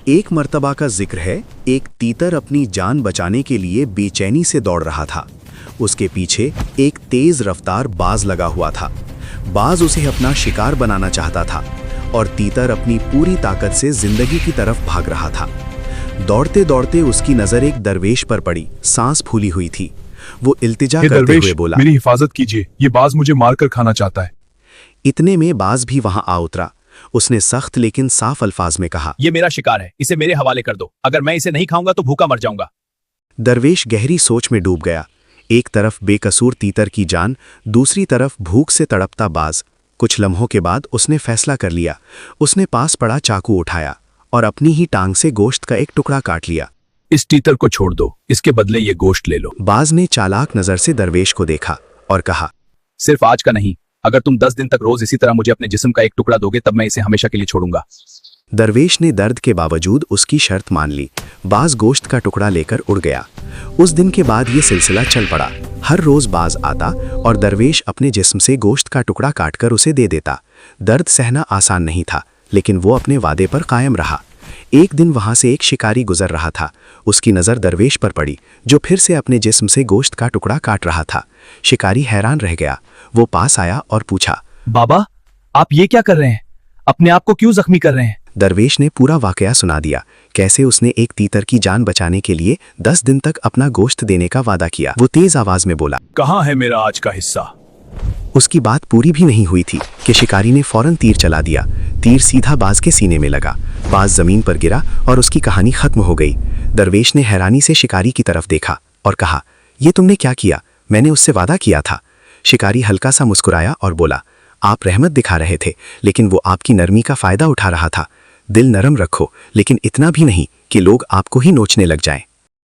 एक मर्तबा का जिक्र है, एक तीतर अपनी जान बचाने के लिए बेचैनी से दौड़ रहा था। उसके पीछे एक तेज रफ्तार बाज लगा हुआ था। बाज उसे अपना शिकार बनाना चाहता था और तीतर अपनी पूरी ताकत से जिंदगी की तरफ भाग रहा था। दौड़ते दौड़ते उसकी नजर एक दरवेश पर पड़ी। सांस फूली हुई थी। वो इल्तिजा करते हुए बोला, मेरी हिफाजत कीजिए, ये बाज मुझे मारकर खाना चाहता है। इतने में बाज भी वहां आ उतरा। उसने सख्त लेकिन साफ अल्फाज में कहा, ये मेरा शिकार है, इसे मेरे हवाले कर दो। अगर मैं इसे नहीं खाऊंगा तो भूखा मर जाऊंगा। दरवेश गहरी सोच में डूब गया। एक तरफ बेकसूर तीतर की जान, दूसरी तरफ भूख से तड़पता बाज। कुछ लम्हों के बाद उसने फैसला कर लिया। उसने पास पड़ा चाकू उठाया और अपनी ही टांग से गोश्त का एक टुकड़ा काट लिया। इस तीतर को छोड़ दो, इसके बदले ये गोश्त ले लो। बाज ने चालाक नजर से दरवेश को देखा और कहा, सिर्फ आज का नहीं, अगर तुम 10 दिन तक रोज इसी तरह मुझे अपने जिस्म का एक टुकड़ा दोगे तब मैं इसे हमेशा के लिए छोड़ूंगा। दरवेश ने दर्द के बावजूद उसकी शर्त मान ली। बाज गोश्त का टुकड़ा लेकर उड़ गया। उस दिन के बाद ये सिलसिला चल पड़ा। हर रोज बाज आता और दरवेश अपने जिस्म से गोश्त का टुकड़ा काटकर उसे दे देता। दर्द सहना आसान नहीं था, लेकिन वो अपने वादे पर कायम रहा। एक दिन वहां से एक शिकारी गुजर रहा था। उसकी नज़र दरवेश पर पड़ी, जो फिर से अपने जिस्म से गोश्त का टुकड़ा काट रहा था। शिकारी हैरान रह गया। वो पास आया और पूछा, बाबा, आप ये क्या कर रहे हैं? अपने आप को क्यों जख्मी कर रहे हैं? दरवेश ने पूरा वाकया सुना दिया, कैसे उसने एक तीतर की जान बचाने के लिए 10 दिन तक अपना गोश्त देने का वादा किया। वो तेज आवाज में बोला, कहाँ है मेरा आज का हिस्सा? उसकी बात पूरी भी नहीं हुई थी कि शिकारी ने फौरन तीर चला दिया। तीर सीधा बाज के सीने में लगा। बाज जमीन पर गिरा और उसकी कहानी खत्म हो गई। दरवेश ने हैरानी से शिकारी की तरफ देखा और कहा, ये तुमने क्या किया? मैंने उससे वादा किया था। शिकारी हल्का सा मुस्कुराया और बोला, आप रहमत दिखा रहे थे, लेकिन वो आपकी नरमी का फायदा उठा रहा था। दिल नरम रखो, लेकिन इतना भी नहीं कि लोग आपको ही नोचने लग जाएं।